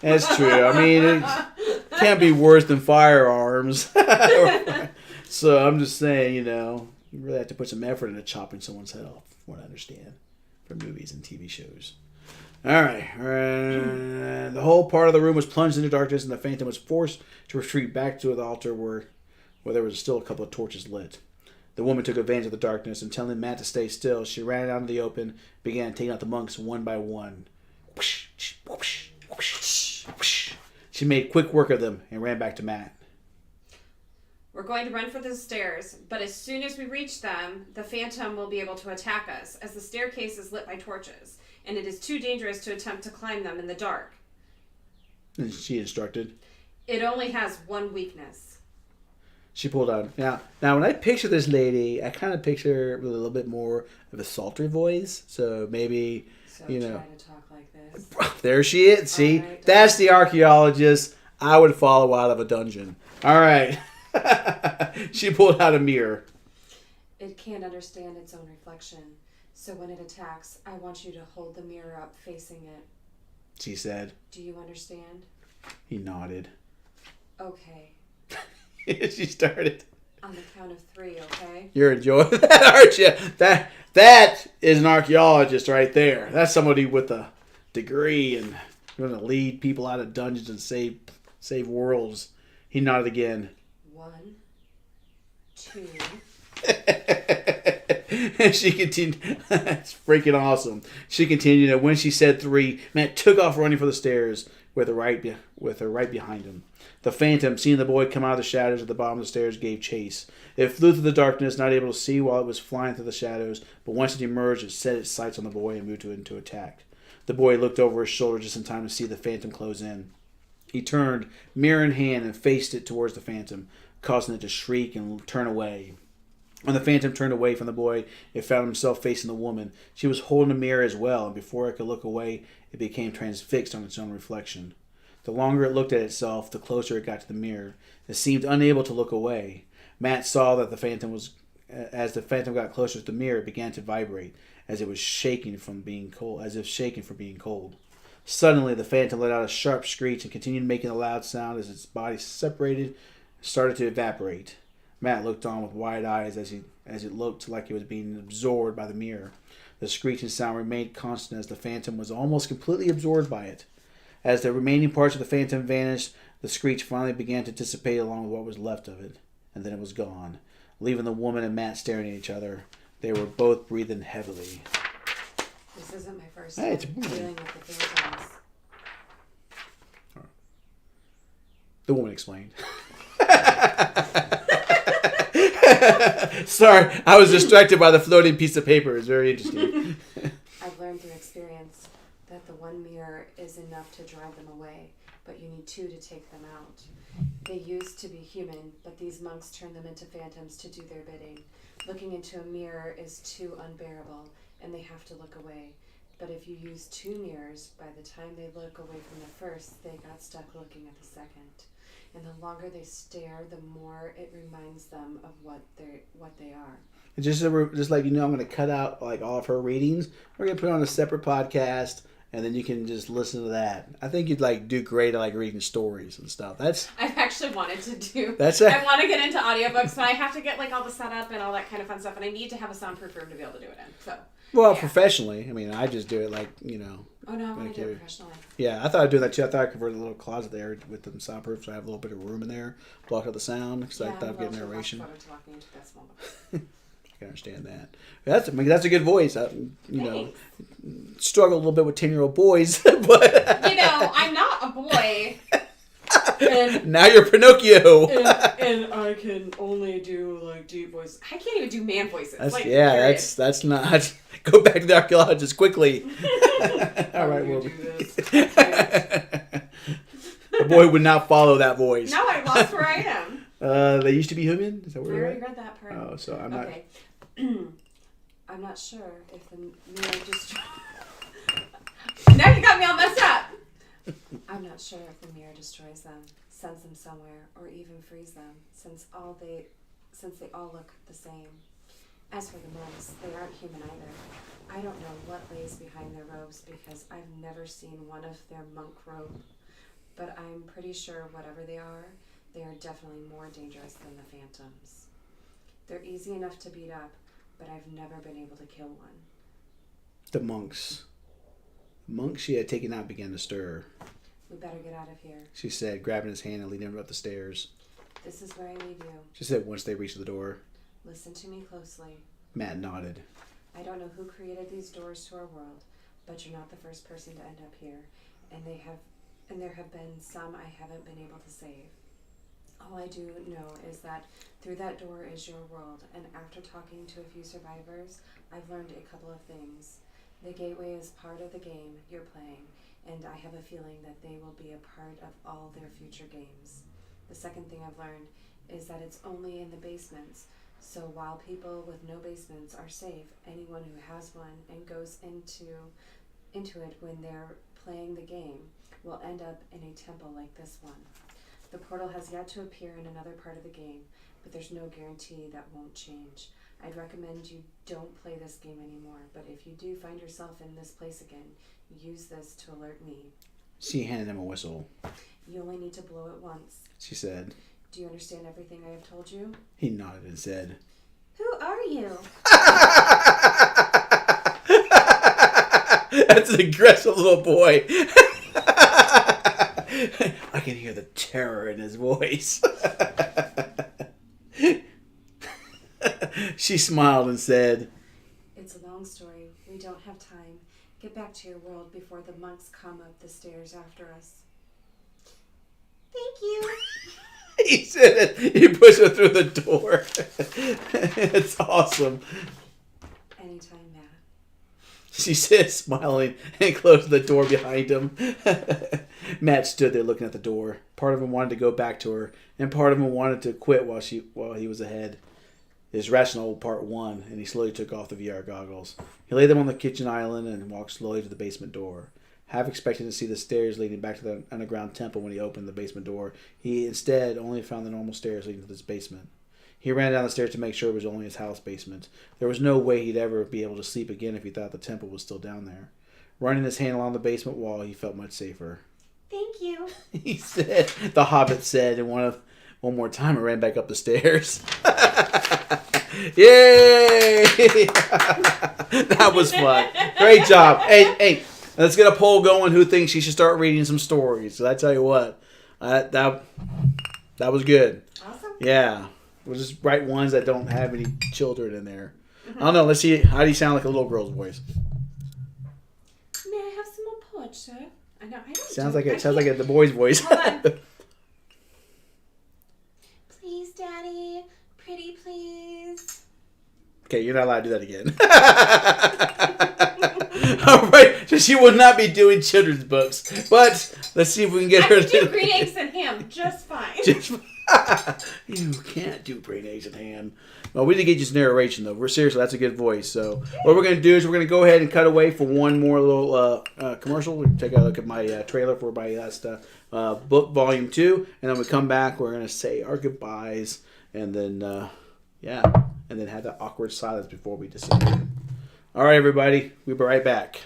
That's true. I mean, it can't be worse than firearms. So I'm just saying, you really have to put some effort into chopping someone's head off, from what I understand, from movies and TV shows. All right. The whole part of the room was plunged into darkness, and the phantom was forced to retreat back to the altar where there was still a couple of torches lit. The woman took advantage of the darkness, and telling Matt to stay still, she ran out into the open, began taking out the monks one by one. She made quick work of them and ran back to Matt. We're going to run for the stairs, but as soon as we reach them, the phantom will be able to attack us, as the staircase is lit by torches, and it is too dangerous to attempt to climb them in the dark. And she instructed. It only has one weakness. She pulled out. Now when I picture this lady, I kind of picture her with a little bit more of a sultry voice. So maybe, Try to talk like this. There she is. See? Right, that's the archaeologist I would follow out of a dungeon. All right. She pulled out a mirror. It can't understand its own reflection. So when it attacks, I want you to hold the mirror up facing it. She said. Do you understand? He nodded. Okay. She started. On the count of 3, okay? You're enjoying that, aren't you? That is an archaeologist right there. That's somebody with a degree and going to lead people out of dungeons and save worlds. He nodded again. 1, 2. And she continued. It's freaking awesome. She continued, and when she said 3, Matt took off running for the stairs with her right behind him. The phantom, seeing the boy come out of the shadows at the bottom of the stairs, gave chase. It flew through the darkness, not able to see while it was flying through the shadows, but once it emerged, it set its sights on the boy and moved into attack. The boy looked over his shoulder just in time to see the phantom close in. He turned, mirror in hand, and faced it towards the phantom, causing it to shriek and turn away. When the phantom turned away from the boy, it found himself facing the woman. She was holding a mirror as well, and before it could look away, it became transfixed on its own reflection. The longer it looked at itself, the closer it got to the mirror. It seemed unable to look away. Matt saw that as the phantom got closer to the mirror, it began to vibrate, as it was shaking from being cold, as if shaken from being cold. Suddenly, the phantom let out a sharp screech and continued making a loud sound as its body started to evaporate. Matt looked on with wide eyes as it looked like it was being absorbed by the mirror. The screeching sound remained constant as the phantom was almost completely absorbed by it. As the remaining parts of the phantom vanished, the screech finally began to dissipate along with what was left of it, and then it was gone, leaving the woman and Matt staring at each other. They were both breathing heavily. This isn't my first time dealing with the phantoms. The woman explained. Sorry, I was distracted by the floating piece of paper. It's very interesting. I've learned through experience that the one mirror is enough to drive them away, but you need 2 to take them out. They used to be human, but these monks turned them into phantoms to do their bidding. Looking into a mirror is too unbearable, and they have to look away. But if you use 2 mirrors, by the time they look away from the first, they got stuck looking at the second. And the longer they stare, the more it reminds them of what they are. And just like I'm going to cut out like all of her readings. We're going to put on a separate podcast, and then you can just listen to that. I think you'd do great at reading stories and stuff. I've actually wanted to do. I want to get into audiobooks, but I have to get all the setup and all that kind of fun stuff, and I need to have a soundproof room to be able to do it in. So. Well, yeah. Professionally. I mean, I just do it Oh no, I want to do it professionally. Yeah, I thought I'd do that too. I thought I'd convert a little closet there with them soundproof, so I have a little bit of room in there, block out the sound, because I thought I'd get narration. I can understand that. That's a good voice. Struggle a little bit with 10-year-old boys, but I'm not a boy. And now you're Pinocchio. and I can only do deep voices. I can't even do man voices. That's not. Go back to the archaeologist quickly. All right, we'll do this. The boy would not follow that voice. No, I lost where I am. They used to be human. Is that where I already read that part. Oh, so I'm not. Okay. I'm not sure if the mirror just. Now you got me all messed up. I'm not sure if the mirror destroys them, sends them somewhere, or even frees them, since they all look the same. As for the monks, they aren't human either. I don't know what lays behind their robes because I've never seen one of their monk robe, but I'm pretty sure whatever they are definitely more dangerous than the phantoms. They're easy enough to beat up, but I've never been able to kill one. The monks. Monk she had taken out began to stir. We better get out of here, she said, grabbing his hand and leading him up the stairs. This is where I leave you. She said once they reached the door. Listen to me closely. Matt nodded. I don't know who created these doors to our world, but you're not the first person to end up here, and there have been some I haven't been able to save. All I do know is that through that door is your world, and after talking to a few survivors, I've learned a couple of things. The gateway is part of the game you're playing, and I have a feeling that they will be a part of all their future games. The second thing I've learned is that it's only in the basements, so while people with no basements are safe, anyone who has one and goes into it when they're playing the game will end up in a temple like this one. The portal has yet to appear in another part of the game, but there's no guarantee that won't change. I'd recommend you don't play this game anymore, but if you do find yourself in this place again, use this to alert me. She handed him a whistle. You only need to blow it once, she said. Do you understand everything I have told you? He nodded and said, Who are you? That's an aggressive little boy. I can hear the terror in his voice. She smiled and said, It's a long story. We don't have time. Get back to your world before the monks come up the stairs after us. Thank you. He said it. He pushed her through the door. It's awesome. Anytime, Matt. She said, smiling, and closed the door behind him. Matt stood there looking at the door. Part of him wanted to go back to her, and part of him wanted to quit while he was ahead. His rational part won, and he slowly took off the VR goggles. He laid them on the kitchen island and walked slowly to the basement door. Half expecting to see the stairs leading back to the underground temple when he opened the basement door, he instead only found the normal stairs leading to this basement. He ran down the stairs to make sure it was only his house basement. There was no way he'd ever be able to sleep again if he thought the temple was still down there. Running his hand along the basement wall, he felt much safer. Thank you, he said. The hobbit said, and one more time and ran back up the stairs. Yay! That was fun. Great job. Hey, let's get a poll going. Who thinks she should start reading some stories? So I tell you what, that was good. Awesome. Yeah. We'll just write ones that don't have any children in there. Mm-hmm. I don't know. Let's see. How do you sound like a little girl's voice? May I have some more porridge, sir? I know. I don't. Sounds like the boy's voice. Hold on. Please, Daddy. Pretty, please. Okay, you're not allowed to do that again. All right, so she will not be doing children's books, but let's see if we can get her to do green eggs and ham just fine. You can't do green eggs and ham. Well, we didn't get just narration though. We're seriously, that's a good voice. So what we're gonna do is we're gonna go ahead and cut away for one more little commercial. We take a look at my trailer for my last book, Volume 2, and then we come back. We're gonna say our goodbyes, and then and then have that awkward silence before we disappear. All right, everybody, we'll be right back.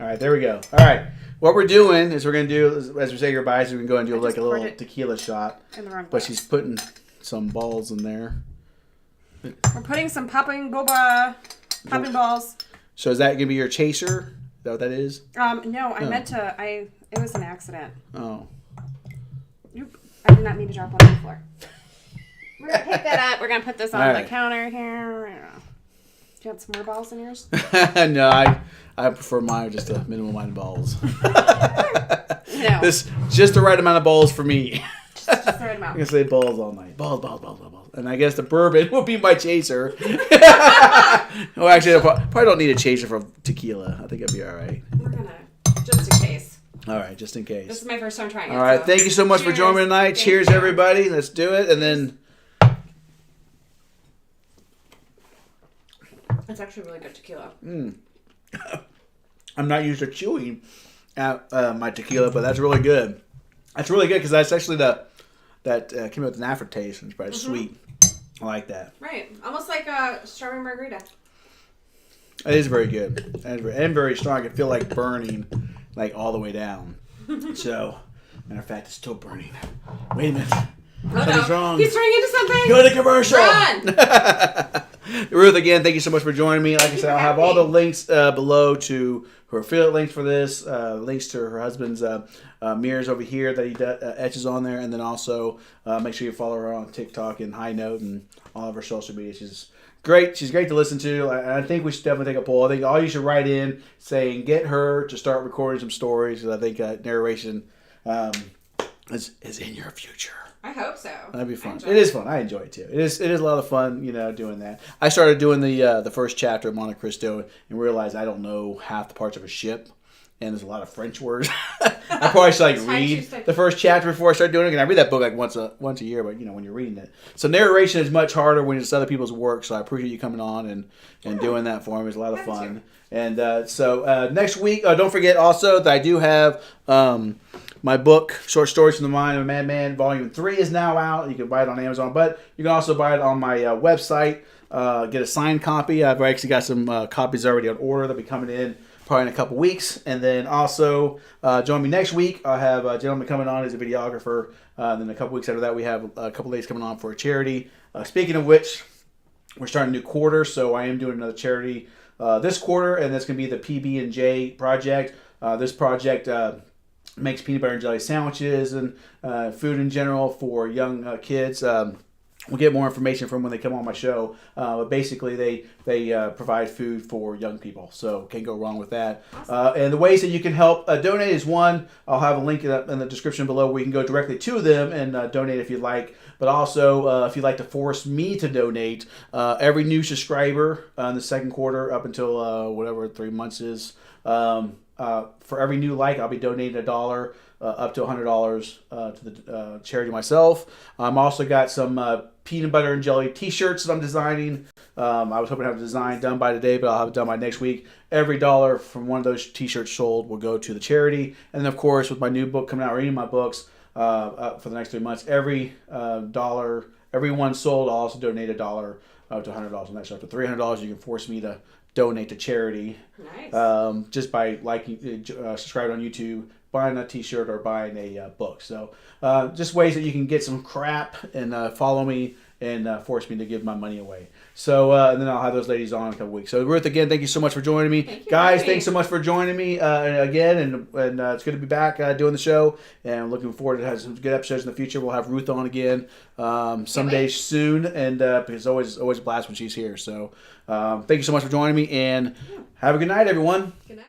All right, there we go. All right, what we're doing is we're going to do, as we say goodbyes, we can go and do like a little tequila shot. But she's putting some balls in there. We're putting some popping balls. So is that going to be your chaser? Is that what that is? No, I meant to, it was an accident. Oh. I did not mean to drop one on the floor. We're going to pick that up. We're going to put this on the counter here. you want some more balls in yours? No, I prefer mine just a minimum amount of balls. No. This just the right amount of balls for me. Just the right amount. I'm gonna say balls all night. Balls. And I guess the bourbon will be my chaser. Well, actually, I probably don't need a chaser from tequila. I think I'd be all right. We're gonna, just in case. All right, just in case. This is my first time trying it. All right, so. thank you so much for joining me tonight. Cheers, everybody. Let's do it, and then. It's actually really good tequila. I'm not used to chewing at my tequila, but that's really good. That's really good because that's actually that came out with an aftertaste and it's probably sweet. I like that. Right, almost like a strawberry margarita. It is very good and very strong. I can feel like burning, like all the way down. So, matter of fact, it's still burning. Wait a minute. Something's wrong. He's turning into something. Go to commercial. Run. Ruth, again, thank you so much for joining me. Like I said, I'll have all the links below to her affiliate links for this, links to her husband's mirrors over here that he etches on there, and then also make sure you follow her on TikTok and High Note and all of her social media. She's great. She's great to listen to. I think we should definitely take a poll. I think all you should write in saying get her to start recording some stories, because I think narration is in your future. I hope so. That'd be fun. It is fun. I enjoy it too. It is a lot of fun, doing that. I started doing the first chapter of Monte Cristo and realized I don't know half the parts of a ship, and there's a lot of French words. I probably should read the first chapter before I start doing it. And I read that book once a year, but when you're reading it, so narration is much harder when it's other people's work. So I appreciate you coming on and doing that for me. It's a lot of fun. And so next week, don't forget also that I do have. My book, Short Stories from the Mind of a Madman, Volume 3 is now out. You can buy it on Amazon, but you can also buy it on my website. Get a signed copy. I've actually got some copies already on order. They'll be coming in probably in a couple weeks. And then also, join me next week. I'll have a gentleman coming on. He's a videographer. Then a couple weeks after that, we have a couple ladies coming on for a charity. Speaking of which, we're starting a new quarter, so I am doing another charity this quarter, and that's going to be the PB&J project. This project makes peanut butter and jelly sandwiches and food in general for young kids. We'll get more information from when they come on my show. But basically, they provide food for young people, so can't go wrong with that. Awesome. And the ways that you can help donate is one, I'll have a link in the description below where you can go directly to them and donate if you'd like. But also, if you'd like to force me to donate, every new subscriber in the second quarter up until whatever 3 months is, for every new like, I'll be donating $1 up to $100 to the charity myself. I'm also got some peanut butter and jelly T-shirts that I'm designing. I was hoping to have a design done by today, but I'll have it done by next week. Every dollar from one of those T-shirts sold will go to the charity. And then, of course, with my new book coming out, reading my books for the next 3 months, every dollar, every one sold, I'll also donate $1 up to $100 on that. So up to $300, you can force me to donate to charity. Nice. Just by liking, subscribing on YouTube, buying a T-shirt, or buying a book. So just ways that you can get some crap and follow me and force me to give my money away. So and then I'll have those ladies on in a couple weeks. So Ruth, again, thank you so much for joining me. Thank you, guys. Thanks so much for joining me again, and it's good to be back doing the show. And I'm looking forward to having some good episodes in the future. We'll have Ruth on again someday soon, and because it's always a blast when she's here. So thank you so much for joining me, and have a good night, everyone. Good night.